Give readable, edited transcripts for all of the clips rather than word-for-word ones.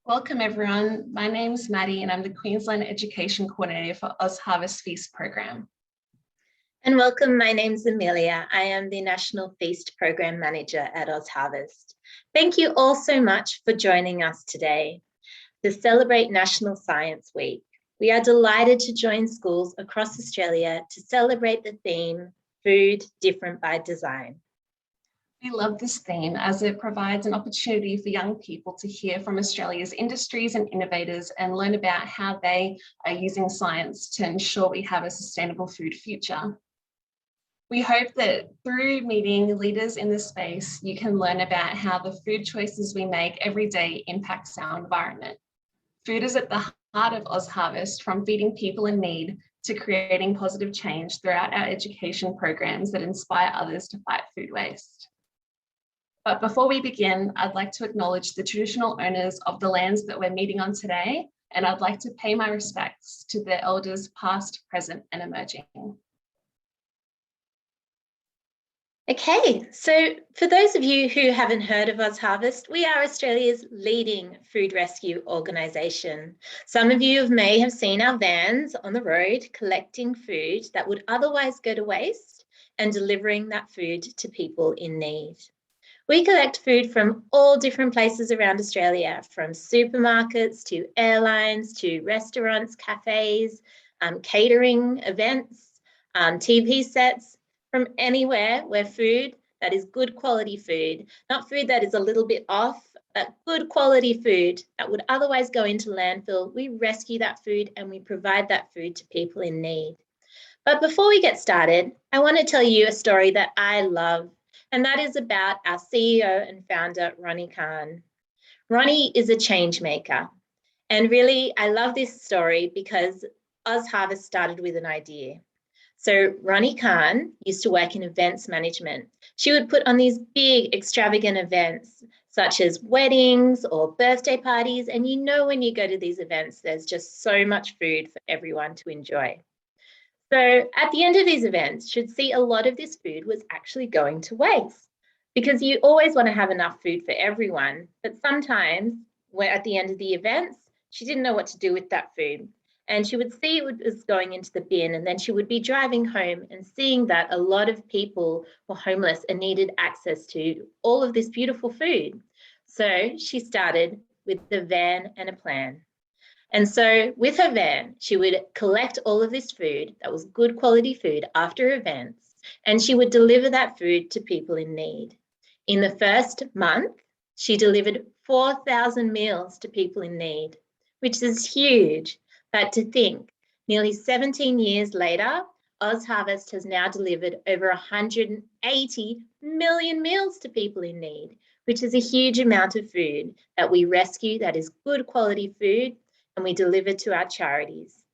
Welcome everyone. My name is Maddie and I'm the Queensland Education Coordinator for OzHarvest FEAST program. And welcome, my name's Amelia. I am the National FEAST Program Manager at OzHarvest. Thank you all so much for joining us today to celebrate National Science Week. We are delighted to join schools across Australia to celebrate the theme, Food Different by Design. We love this theme as it provides an opportunity for young people to hear from Australia's industries and innovators and learn about how they are using science to ensure we have a sustainable food future. We hope that through meeting leaders in this space, you can learn about how the food choices we make every day impacts our environment. Food is at the heart of OzHarvest, from feeding people in need to creating positive change throughout our education programs that inspire others to fight food waste. But before we begin, I'd like to acknowledge the traditional owners of the lands that we're meeting on today, and I'd like to pay my respects to their elders past, present, and emerging. Okay, so for those of you who haven't heard of OzHarvest, we are Australia's leading food rescue organisation. Some of you may have seen our vans on the road collecting food that would otherwise go to waste and delivering that food to people in need. We collect food from all different places around Australia, from supermarkets to airlines to restaurants, cafes, catering events, TV sets, from anywhere where food that is good quality food, not food that is a little bit off, but good quality food that would otherwise go into landfill. We rescue that food and we provide that food to people in need. But before we get started, I want to tell you a story that I love. And that is about our CEO and founder, Ronnie Khan. Ronnie is a change maker. And really, I love this story because OzHarvest started with an idea. So Ronnie Khan used to work in events management. She would put on these big, extravagant events, such as weddings or birthday parties. And you know, when you go to these events, there's just so much food for everyone to enjoy. So at the end of these events, you'd see a lot of this food was actually going to waste, because you always want to have enough food for everyone. But sometimes when at the end of the events, she didn't know what to do with that food. And she would see it was going into the bin, and then she would be driving home and seeing that a lot of people were homeless and needed access to all of this beautiful food. So she started with a van and a plan. And so with her van, she would collect all of this food that was good quality food after events, and she would deliver that food to people in need. In the first month, she delivered 4,000 meals to people in need, which is huge. But to think, nearly 17 years later, OzHarvest has now delivered over 180 million meals to people in need, which is a huge amount of food that we rescue that is good quality food, and we deliver to our charities.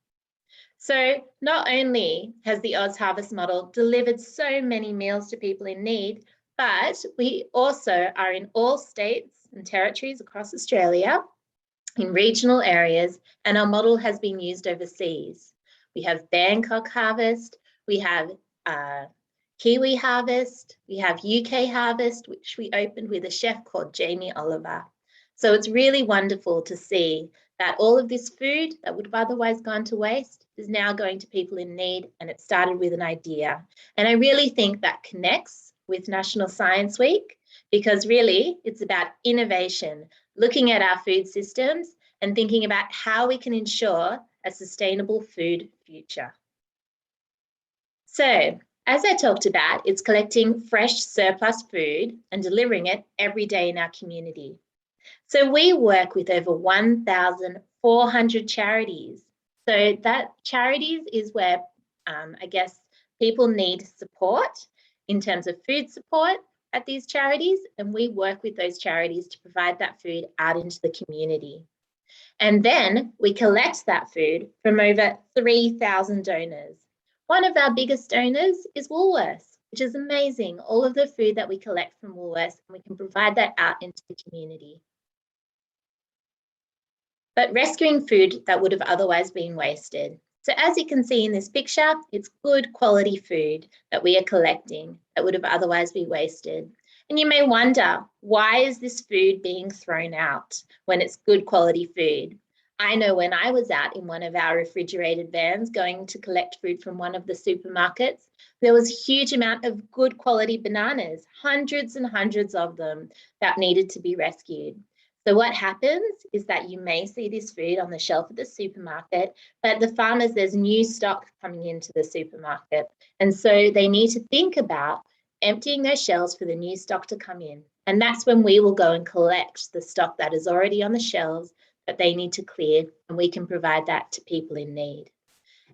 So not only has the OzHarvest model delivered so many meals to people in need, but we also are in all states and territories across Australia, in regional areas, and our model has been used overseas. We have Bangkok Harvest, we have Kiwi Harvest, we have UK Harvest, which we opened with a chef called Jamie Oliver. So it's really wonderful to see that all of this food that would have otherwise gone to waste is now going to people in need, and it started with an idea. And I really think that connects with National Science Week, because really it's about innovation, looking at our food systems and thinking about how we can ensure a sustainable food future. So, as I talked about, it's collecting fresh surplus food and delivering it every day in our community. So we work with over 1,400 charities. So that charities is where, I guess, people need support in terms of food support at these charities, and we work with those charities to provide that food out into the community. And then we collect that food from over 3,000 donors. One of our biggest donors is Woolworths, which is amazing. All of the food that we collect from Woolworths, and we can provide that out into the community. But rescuing food that would have otherwise been wasted. So as you can see in this picture, it's good quality food that we are collecting that would have otherwise been wasted. And you may wonder, why is this food being thrown out when it's good quality food? I know when I was out in one of our refrigerated vans going to collect food from one of the supermarkets, there was a huge amount of good quality bananas, hundreds and hundreds of them that needed to be rescued. So what happens is that you may see this food on the shelf at the supermarket, but the farmers, there's new stock coming into the supermarket. And so they need to think about emptying their shelves for the new stock to come in. And that's when we will go and collect the stock that is already on the shelves that they need to clear, and we can provide that to people in need.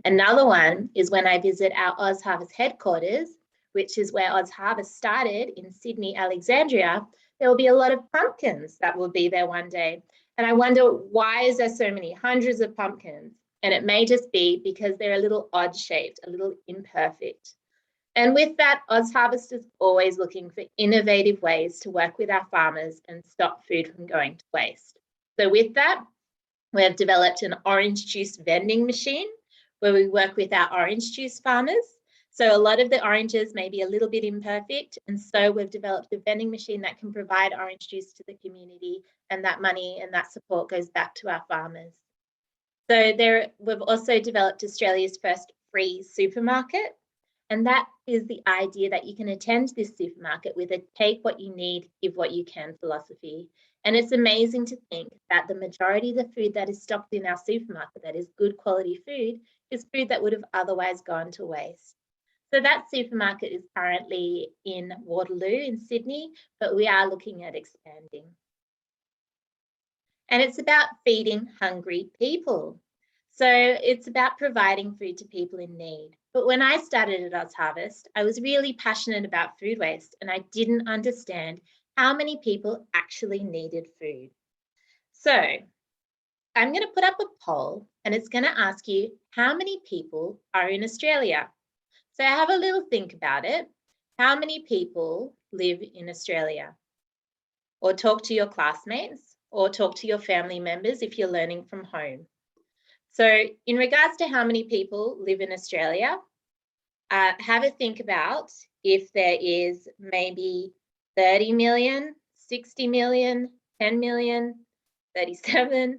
Another one is when I visit our OzHarvest headquarters, which is where OzHarvest started in Sydney, Alexandria. There will be a lot of pumpkins that will be there one day. And I wonder, why is there so many, hundreds of pumpkins? And it may just be because they're a little odd shaped, a little imperfect. And with that, OzHarvest is always looking for innovative ways to work with our farmers and stop food from going to waste. So with that, we have developed an orange juice vending machine where we work with our orange juice farmers. So a lot of the oranges may be a little bit imperfect. And so we've developed a vending machine that can provide orange juice to the community, and that money and that support goes back to our farmers. So we've also developed Australia's first free supermarket. And that is the idea that you can attend this supermarket with a take what you need, give what you can philosophy. And it's amazing to think that the majority of the food that is stocked in our supermarket that is good quality food is food that would have otherwise gone to waste. So that supermarket is currently in Waterloo in Sydney, but we are looking at expanding. And it's about feeding hungry people. So it's about providing food to people in need. But when I started at OzHarvest, I was really passionate about food waste, and I didn't understand how many people actually needed food. So I'm going to put up a poll, and it's going to ask you how many people are in Australia. So have a little think about it. How many people live in Australia? Or talk to your classmates, or talk to your family members if you're learning from home. So in regards to how many people live in Australia, have a think about if there is maybe 30 million, 60 million, 10 million, 37.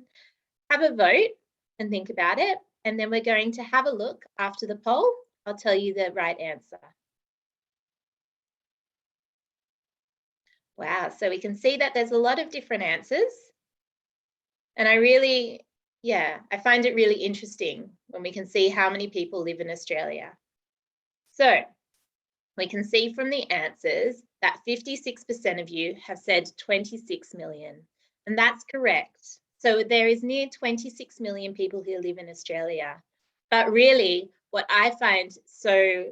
Have a vote and think about it. And then we're going to have a look after the poll. I'll tell you the right answer. Wow, so we can see that there's a lot of different answers. And I find it really interesting when we can see how many people live in Australia. So we can see from the answers that 56% of you have said 26 million, and that's correct. So there is near 26 million people who live in Australia. But really, what I find so,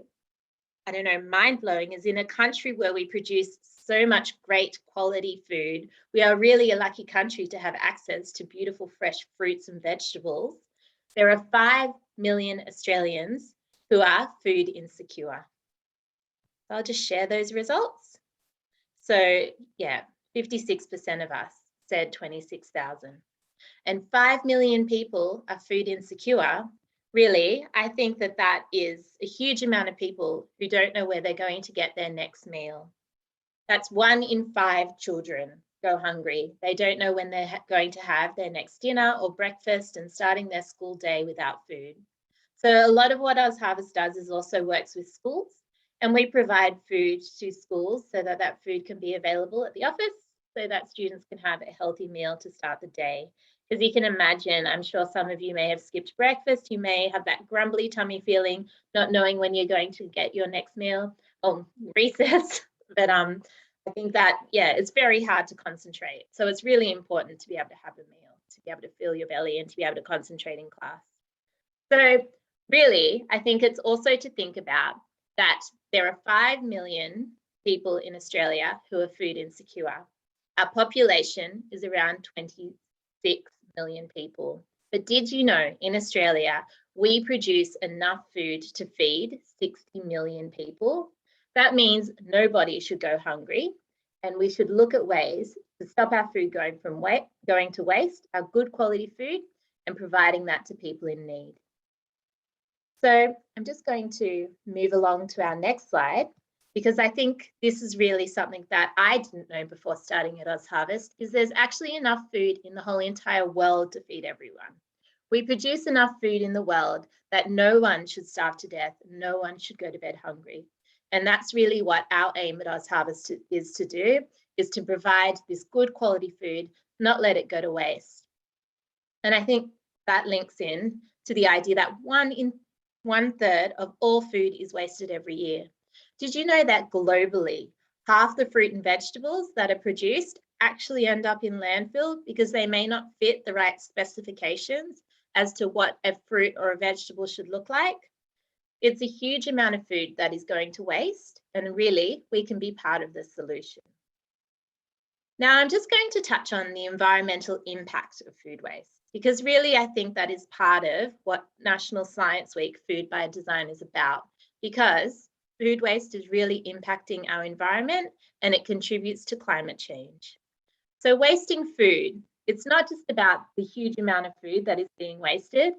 mind-blowing is in a country where we produce so much great quality food, we are really a lucky country to have access to beautiful fresh fruits and vegetables. There are 5 million Australians who are food insecure. I'll just share those results. So yeah, 56% of us said 26,000. And 5 million people are food insecure. Really, I think that that is a huge amount of people who don't know where they're going to get their next meal. That's 1 in 5 children go hungry. They don't know when they're going to have their next dinner or breakfast and starting their school day without food. So a lot of what OzHarvest does is also works with schools, and we provide food to schools so that that food can be available at the office so that students can have a healthy meal to start the day. Because you can imagine, I'm sure some of you may have skipped breakfast, you may have that grumbly tummy feeling, not knowing when you're going to get your next meal or recess. But I think that, it's very hard to concentrate. So it's really important to be able to have a meal, to be able to fill your belly and to be able to concentrate in class. So really, I think it's also to think about that there are 5 million people in Australia who are food insecure. Our population is around 26 million people. But did you know in Australia, we produce enough food to feed 60 million people? That means nobody should go hungry, and we should look at ways to stop our food going to waste, our good quality food, and providing that to people in need. So I'm just going to move along to our next slide, because I think this is really something that I didn't know before starting at OzHarvest, is there's actually enough food in the whole entire world to feed everyone. We produce enough food in the world that no one should starve to death, no one should go to bed hungry. And that's really what our aim at OzHarvest is to do, is to provide this good quality food, not let it go to waste. And I think that links in to the idea that 1/3 of all food is wasted every year. Did you know that globally, half the fruit and vegetables that are produced actually end up in landfill because they may not fit the right specifications as to what a fruit or a vegetable should look like? It's a huge amount of food that is going to waste, and really, we can be part of the solution. Now, I'm just going to touch on the environmental impact of food waste, because really, I think that is part of what National Science Week Food by Design is about, because food waste is really impacting our environment and it contributes to climate change. So wasting food, it's not just about the huge amount of food that is being wasted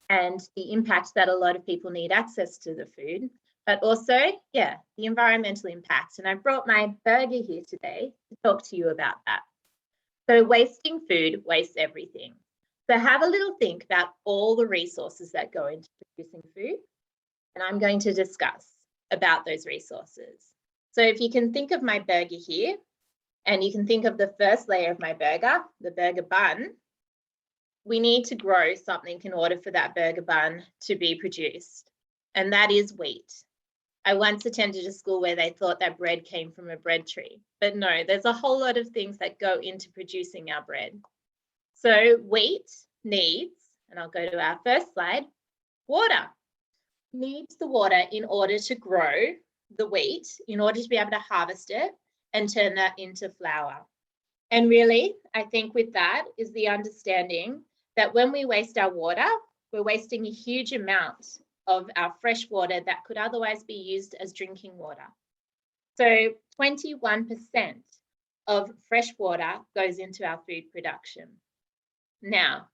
and the impact that a lot of people need access to the food, but also, the environmental impact. And I brought my burger here today to talk to you about that. So wasting food wastes everything. So have a little think about all the resources that go into producing food, and I'm going to discuss about those resources. So if you can think of my burger here, and you can think of the first layer of my burger, the burger bun, we need to grow something in order for that burger bun to be produced, and that is wheat. I once attended a school where they thought that bread came from a bread tree, but no, there's a whole lot of things that go into producing our bread. So wheat needs, and I'll go to our first slide, water. Needs the water in order to grow the wheat, in order to be able to harvest it and turn that into flour. And really, I think with that is the understanding that when we waste our water, we're wasting a huge amount of our fresh water that could otherwise be used as drinking water. So 21% of fresh water goes into our food production. Now,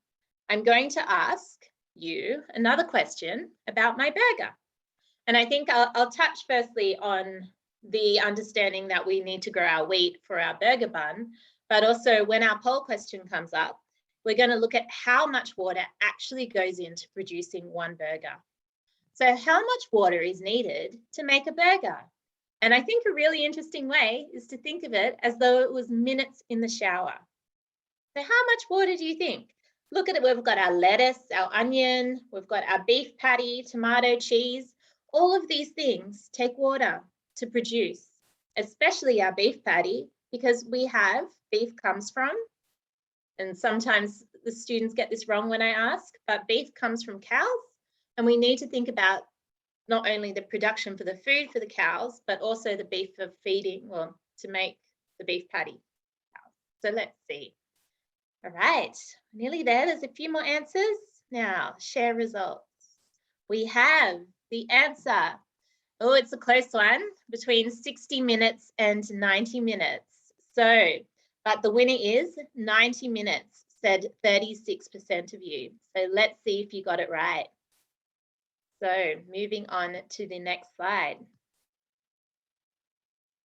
I'm going to ask you another question about my burger. And I think I'll touch firstly on the understanding that we need to grow our wheat for our burger bun, but also when our poll question comes up, we're going to look at how much water actually goes into producing one burger. So how much water is needed to make a burger? And I think a really interesting way is to think of it as though it was minutes in the shower. So how much water do you think? Look at it, we've got our lettuce, our onion, we've got our beef patty, tomato, cheese. All of these things take water to produce, especially our beef patty, because we have beef comes from, and sometimes the students get this wrong when I ask, but beef comes from cows, and we need to think about not only the production for the food for the cows, but also the beef of feeding, well, to make the beef patty. So let's see. All right, nearly there. There's a few more answers. Now, share results. We have the answer. Oh, it's a close one, between 60 minutes and 90 minutes. So, but the winner is 90 minutes, said 36% of you. So let's see if you got it right. So moving on to the next slide.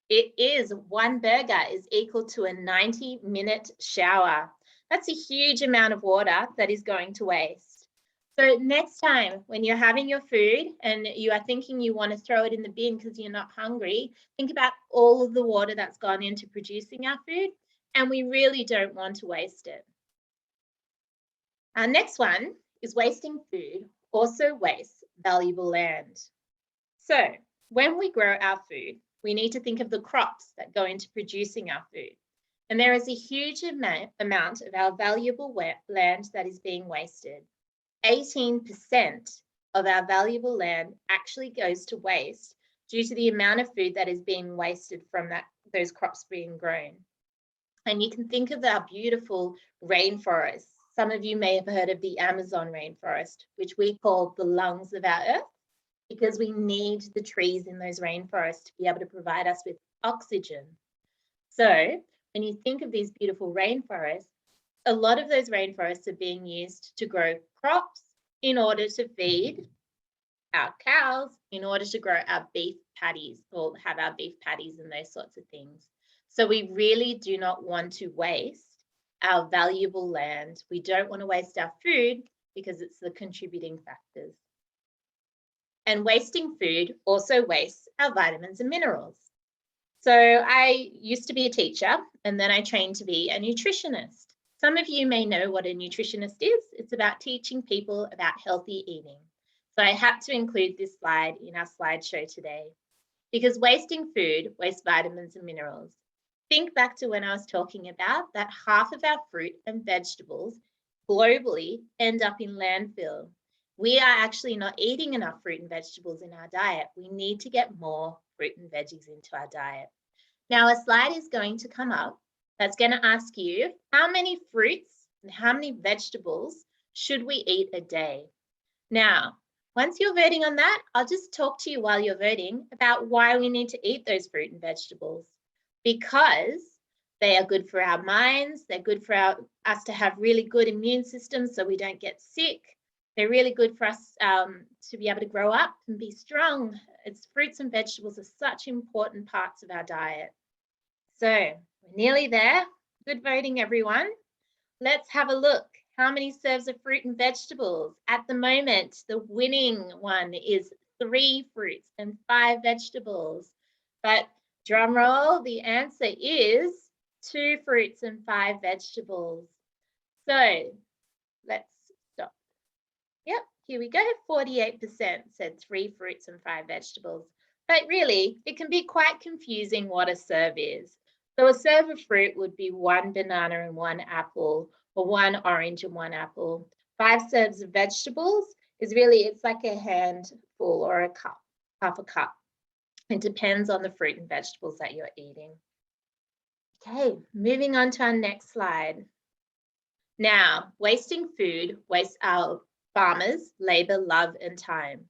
It is one burger is equal to a 90-minute shower. That's a huge amount of water that is going to waste. So next time when you're having your food and you are thinking you want to throw it in the bin because you're not hungry, think about all of the water that's gone into producing our food, and we really don't want to waste it. Our next one is wasting food also wastes valuable land. So when we grow our food, we need to think of the crops that go into producing our food. And there is a huge amount of our valuable land that is being wasted. 18% of our valuable land actually goes to waste due to the amount of food that is being wasted from those crops being grown. And you can think of our beautiful rainforests. Some of you may have heard of the Amazon rainforest, which we call the lungs of our earth, because we need the trees in those rainforests to be able to provide us with oxygen. So when you think of these beautiful rainforests, a lot of those rainforests are being used to grow crops in order to feed our cows in order to grow our beef patties or have our beef patties and those sorts of things. So we really do not want to waste our valuable land. We don't want to waste our food because it's the contributing factors. And wasting food also wastes our vitamins and minerals. So I used to be a teacher and then I trained to be a nutritionist. Some of you may know what a nutritionist is. It's about teaching people about healthy eating. So I had to include this slide in our slideshow today because wasting food wastes vitamins and minerals. Think back to when I was talking about that half of our fruit and vegetables globally end up in landfill. We are actually not eating enough fruit and vegetables in our diet. We need to get more fruit and veggies into our diet. Now, a slide is going to come up that's going to ask you how many fruits and how many vegetables should we eat a day? Now, once you're voting on that, I'll just talk to you while you're voting about why we need to eat those fruit and vegetables. Because they are good for our minds, they're good for us to have really good immune systems so we don't get sick. They're really good for us to be able to grow up and be strong. It's fruits and vegetables are such important parts of our diet. So we're nearly there. Good voting, everyone. Let's have a look. How many serves of fruit and vegetables? At the moment, the winning one is 3 fruits and 5 vegetables. But drum roll, the answer is 2 fruits and 5 vegetables. So let's stop. Yep, here we go. 48% said 3 fruits and 5 vegetables. But really, it can be quite confusing what a serve is. So a serve of fruit would be 1 banana and 1 apple, or 1 orange and 1 apple. 5 serves of vegetables is really, it's like a handful or a cup, half a cup. It depends on the fruit and vegetables that you're eating. Okay, moving on to our next slide. Now, wasting food wastes our farmers' labor, love, and time.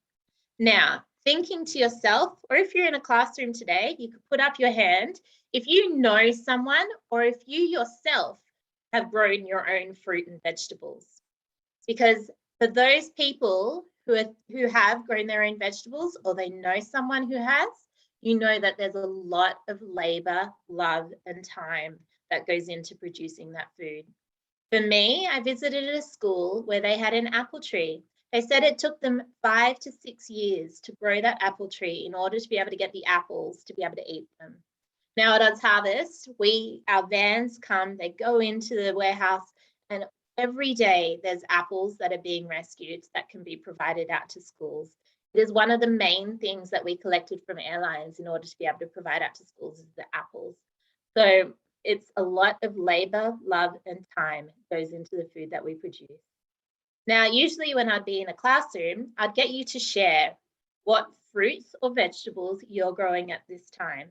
Now, thinking to yourself, or if you're in a classroom today, you could put up your hand if you know someone or if you yourself have grown your own fruit and vegetables. Because for those people who have grown their own vegetables, or they know someone who has, you know that there's a lot of labor, love, and time that goes into producing that food. For me, I visited a school where they had an apple tree. They said it took them 5 to 6 years to grow that apple tree in order to be able to get the apples to be able to eat them. Now at OzHarvest, our vans come, they go into the warehouse, and every day there's apples that are being rescued that can be provided out to schools. It is one of the main things that we collected from airlines in order to be able to provide out to schools is the apples. So it's a lot of labor, love, and time goes into the food that we produce. Now, usually when I'd be in a classroom, I'd get you to share what fruits or vegetables you're growing at this time.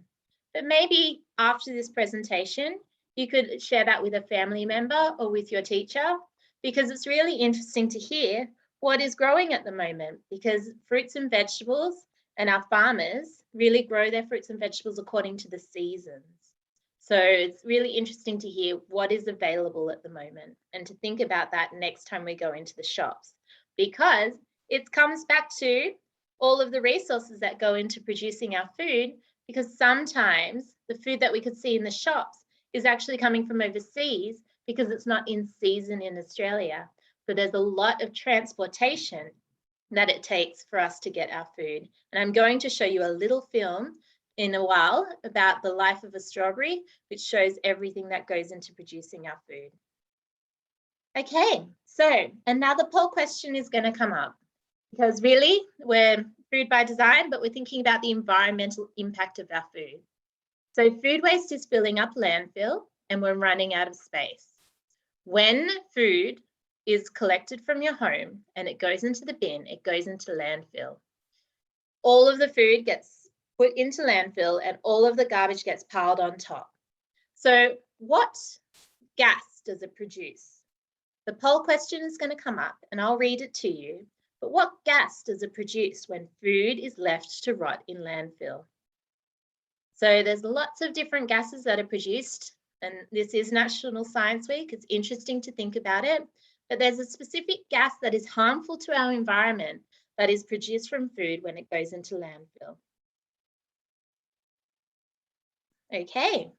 But maybe after this presentation, you could share that with a family member or with your teacher, because it's really interesting to hear what is growing at the moment, because fruits and vegetables and our farmers really grow their fruits and vegetables according to the seasons. So it's really interesting to hear what is available at the moment and to think about that next time we go into the shops, because it comes back to all of the resources that go into producing our food, because sometimes the food that we could see in the shops is actually coming from overseas because it's not in season in Australia. So there's a lot of transportation that it takes for us to get our food. And I'm going to show you a little film in a while about the life of a strawberry, which shows everything that goes into producing our food. Okay, so another poll question is going to come up, because really we're food by design, but we're thinking about the environmental impact of our food. So food waste is filling up landfill and we're running out of space. When food is collected from your home and it goes into the bin, it goes into landfill. All of the food gets put into landfill and all of the garbage gets piled on top. So what gas does it produce? The poll question is going to come up and I'll read it to you. But what gas does it produce when food is left to rot in landfill? So there's lots of different gases that are produced, and this is National Science Week. It's interesting to think about it, but there's a specific gas that is harmful to our environment that is produced from food when it goes into landfill? Okay,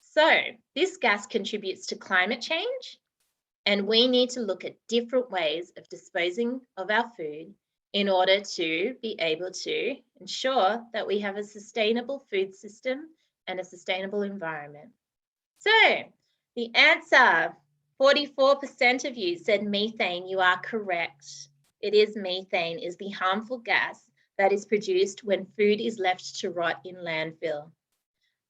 so this gas contributes to climate change, and we need to look at different ways of disposing of our food in order to be able to ensure that we have a sustainable food system and a sustainable environment. So the answer, 44% of you said methane. You are correct. It is methane, is the harmful gas that is produced when food is left to rot in landfill.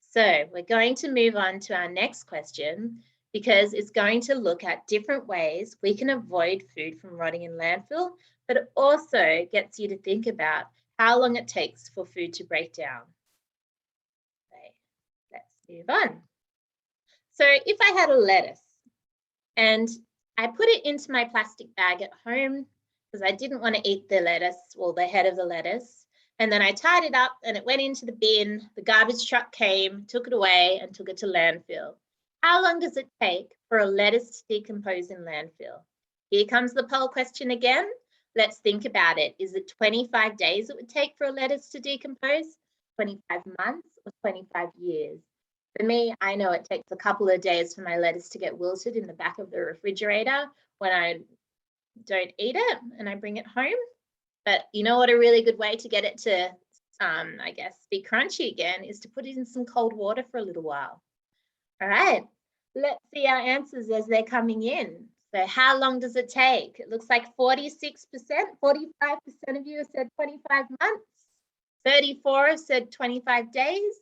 So we're going to move on to our next question, because it's going to look at different ways we can avoid food from rotting in landfill, but it also gets you to think about how long it takes for food to break down. Okay, let's move on. So if I had a lettuce and I put it into my plastic bag at home because I didn't want to eat the lettuce or the head of the lettuce, and then I tied it up and it went into the bin, the garbage truck came, took it away and took it to landfill. How long does it take for a lettuce to decompose in landfill? Here comes the poll question again. Let's think about it. Is it 25 days it would take for a lettuce to decompose, 25 months, or 25 years? For me, I know it takes a couple of days for my lettuce to get wilted in the back of the refrigerator when I don't eat it and I bring it home. But you know what a really good way to get it to, I guess, be crunchy again is to put it in some cold water for a little while. All right, let's see our answers as they're coming in. So how long does it take? It looks like 46%, 45% of you have said 25 months, 34% have said 25 days,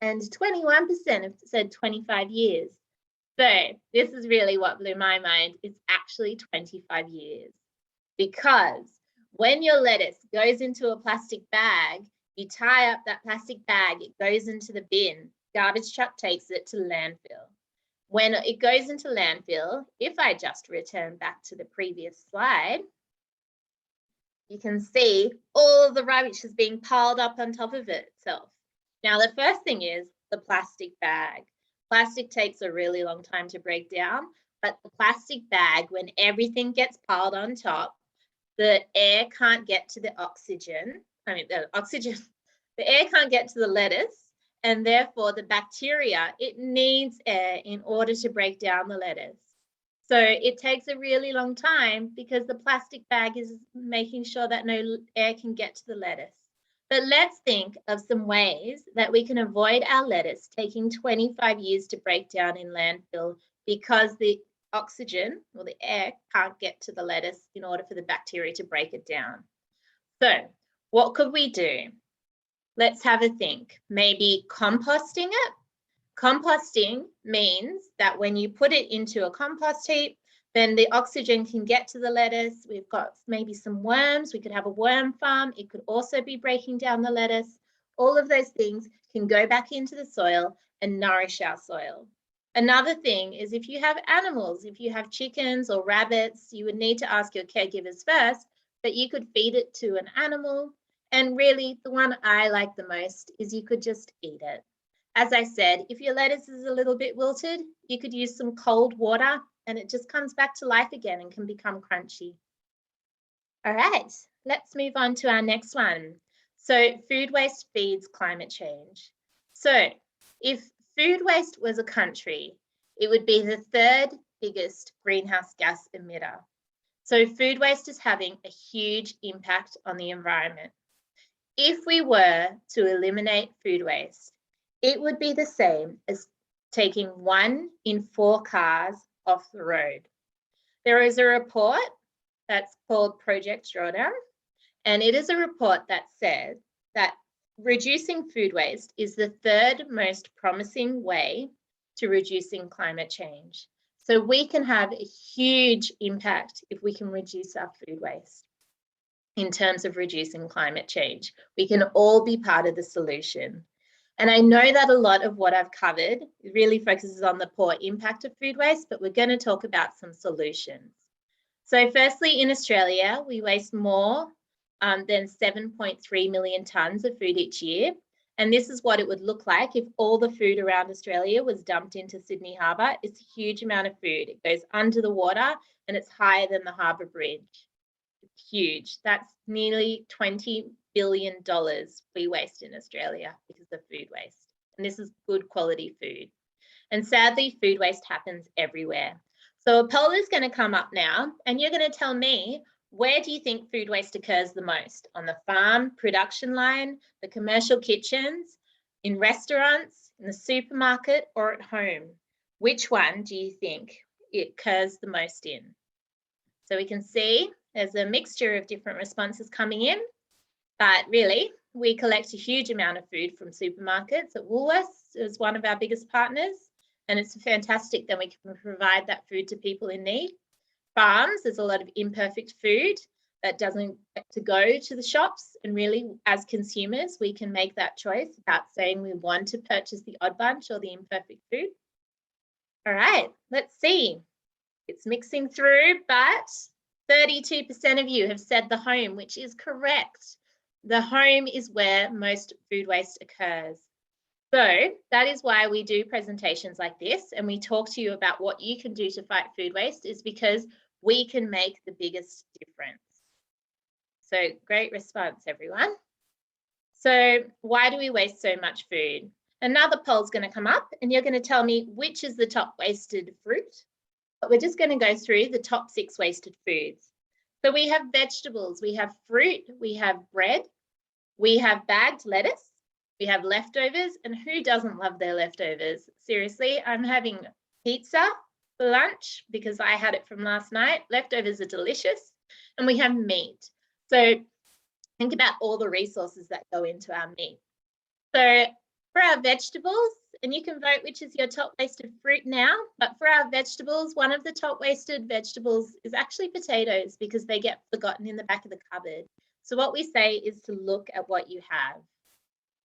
and 21% have said 25 years. So this is really what blew my mind. It's actually 25 years, because when your lettuce goes into a plastic bag, you tie up that plastic bag, it goes into the bin, garbage truck takes it to landfill. When it goes into landfill, if I just return back to the previous slide, you can see all the rubbish is being piled up on top of itself. Now, the first thing is the plastic bag. Plastic takes a really long time to break down, but the plastic bag, when everything gets piled on top, the air can't get to the oxygen. The air can't get to the lettuce, and therefore the bacteria, it needs air in order to break down the lettuce. So it takes a really long time because the plastic bag is making sure that no air can get to the lettuce. But let's think of some ways that we can avoid our lettuce taking 25 years to break down in landfill because the oxygen or the air can't get to the lettuce in order for the bacteria to break it down. So what could we do? Let's have a think. Maybe composting it. Composting means that when you put it into a compost heap, then the oxygen can get to the lettuce. We've got maybe some worms. We could have a worm farm. It could also be breaking down the lettuce. All of those things can go back into the soil and nourish our soil. Another thing is if you have animals, if you have chickens or rabbits, you would need to ask your caregivers first, but you could feed it to an animal. And really the one I like the most is you could just eat it. As I said, if your lettuce is a little bit wilted, you could use some cold water and it just comes back to life again and can become crunchy. All right, let's move on to our next one. So food waste feeds climate change. So if food waste was a country, it would be the third biggest greenhouse gas emitter. So food waste is having a huge impact on the environment. If we were to eliminate food waste, it would be the same as taking 1 in 4 cars off the road. There is a report that's called Project Drawdown, and it is a report that said that reducing food waste is the third most promising way to reducing climate change. So we can have a huge impact if we can reduce our food waste. In terms of reducing climate change, we can all be part of the solution. And I know that a lot of what I've covered really focuses on the poor impact of food waste, but we're going to talk about some solutions. So firstly, in Australia, we waste more than 7.3 million tonnes of food each year. And this is what it would look like if all the food around Australia was dumped into Sydney Harbour. It's a huge amount of food. It goes under the water and it's higher than the harbour bridge. It's huge. That's nearly $20 billion we waste in Australia because of food waste. And this is good quality food. And sadly, food waste happens everywhere. So a poll is going to come up now, and you're going to tell me, where do you think food waste occurs the most? On the farm, production line, the commercial kitchens, in restaurants, in the supermarket, or at home? Which one do you think it occurs the most in? So we can see there's a mixture of different responses coming in, but really we collect a huge amount of food from supermarkets. At Woolworths is one of our biggest partners, and it's fantastic that we can provide that food to people in need. Farms, there's a lot of imperfect food that doesn't get to go to the shops, and really as consumers we can make that choice about saying we want to purchase the odd bunch or the imperfect food. All right, let's see. It's mixing through, but 32% of you have said the home, which is correct. The home is where most food waste occurs. So that is why we do presentations like this, and we talk to you about what you can do to fight food waste, is because we can make the biggest difference. So great response, everyone. So why do we waste so much food? Another poll is going to come up, and you're going to tell me which is the top wasted fruit. But we're just going to go through the top 6 wasted foods. So we have vegetables, we have fruit, we have bread, we have bagged lettuce, we have leftovers, and who doesn't love their leftovers? Seriously, I'm having pizza for lunch because I had it from last night. Leftovers are delicious. And we have meat. So think about all the resources that go into our meat. So for our vegetables, and you can vote which is your top wasted fruit now, but for our vegetables, one of the top wasted vegetables is actually potatoes, because they get forgotten in the back of the cupboard. So what we say is to look at what you have.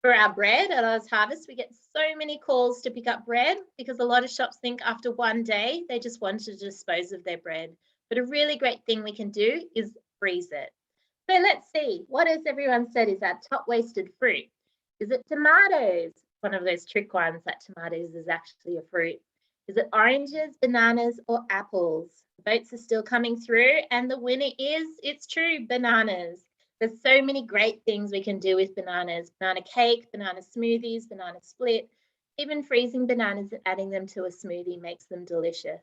For our bread at OzHarvest, we get so many calls to pick up bread because a lot of shops think after one day they just want to dispose of their bread. But a really great thing we can do is freeze it. So let's see, what has everyone said is our top wasted fruit? Is it tomatoes? One of those trick ones, that tomatoes is actually a fruit. Is it oranges, bananas, or apples? Votes are still coming through, and the winner is, it's true, bananas. There's so many great things we can do with bananas. Banana cake, banana smoothies, banana split. Even freezing bananas and adding them to a smoothie makes them delicious.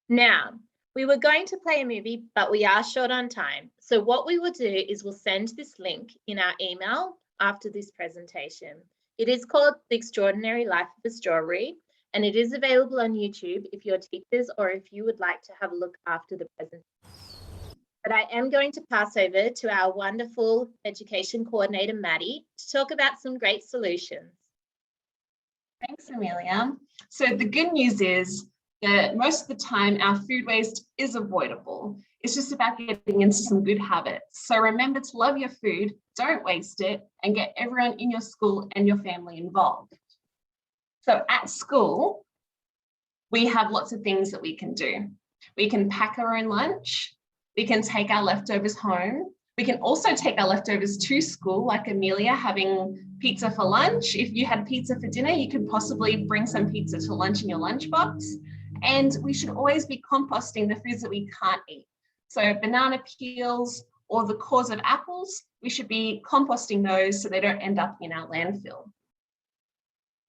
Now, we were going to play a movie, but we are short on time. So what we will do is we'll send this link in our email after this presentation. It is called The Extraordinary Life of a Strawberry, and it is available on YouTube if you're teachers or if you would like to have a look after the presentation. But I am going to pass over to our wonderful education coordinator, Maddie, to talk about some great solutions. Thanks, Amelia. So the good news is that most of the time our food waste is avoidable. It's just about getting into some good habits. So remember to love your food, don't waste it, and get everyone in your school and your family involved. So at school, we have lots of things that we can do. We can pack our own lunch. We can take our leftovers home. We can also take our leftovers to school, like Amelia having pizza for lunch. If you had pizza for dinner, you could possibly bring some pizza to lunch in your lunchbox. And we should always be composting the foods that we can't eat. So banana peels or the cores of apples, we should be composting those so they don't end up in our landfill.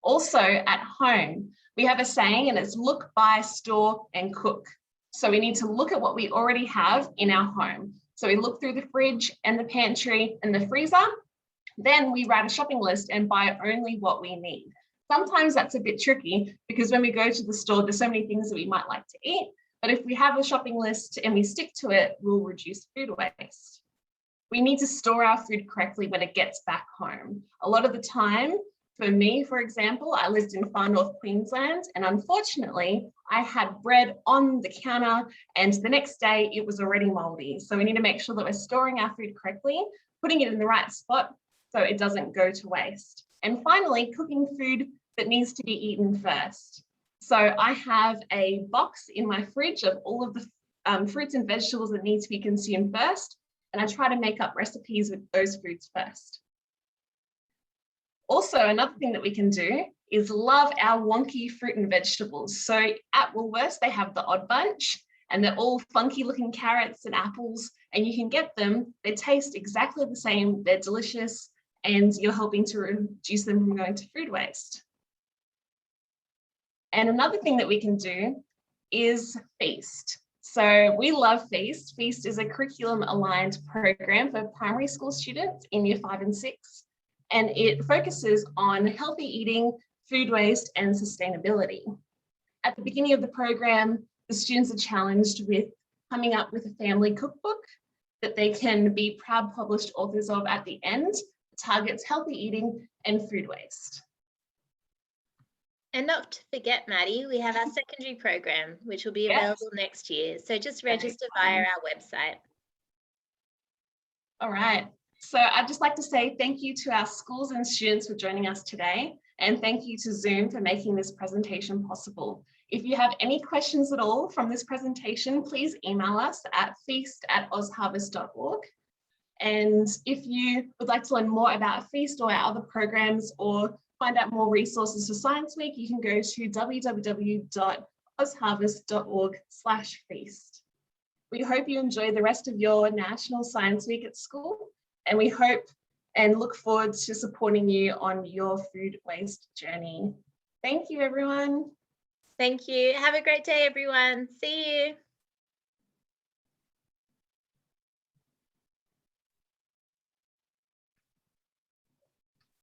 Also at home, we have a saying, and it's look, buy, store, and cook. So we need to look at what we already have in our home. So we look through the fridge and the pantry and the freezer. Then we write a shopping list and buy only what we need. Sometimes that's a bit tricky because when we go to the store, there's so many things that we might like to eat. But if we have a shopping list and we stick to it, we'll reduce food waste. We need to store our food correctly when it gets back home. A lot of the time, for me, for example, I lived in far north Queensland, and unfortunately, I had bread on the counter and the next day it was already moldy. So we need to make sure that we're storing our food correctly, putting it in the right spot so it doesn't go to waste. And finally, cooking food that needs to be eaten first. So I have a box in my fridge of all of the fruits and vegetables that need to be consumed first, and I try to make up recipes with those foods first. Also, another thing that we can do is love our wonky fruit and vegetables. So at Woolworths, they have the odd bunch, and they're all funky looking carrots and apples, and you can get them. They taste exactly the same, they're delicious, and you're helping to reduce them from going to food waste. And another thing that we can do is FEAST. So we love FEAST. FEAST is a curriculum aligned program for primary school students in year 5 and 6. And it focuses on healthy eating, food waste, and sustainability. At the beginning of the program, the students are challenged with coming up with a family cookbook that they can be proud published authors of at the end. It targets healthy eating and food waste. And not to forget, Maddie, we have our secondary program, which will be available next year. So just register via our website. All right. So I'd just like to say thank you to our schools and students for joining us today. And thank you to Zoom for making this presentation possible. If you have any questions at all from this presentation, please email us at feast@ozharvest.org. And if you would like to learn more about FEAST or our other programs or find out more resources for Science Week, you can go to www.ozharvest.org/feast. We hope you enjoy the rest of your National Science Week at school, and we hope and look forward to supporting you on your food waste journey. Thank you, everyone. Thank you. Have a great day, everyone. See you.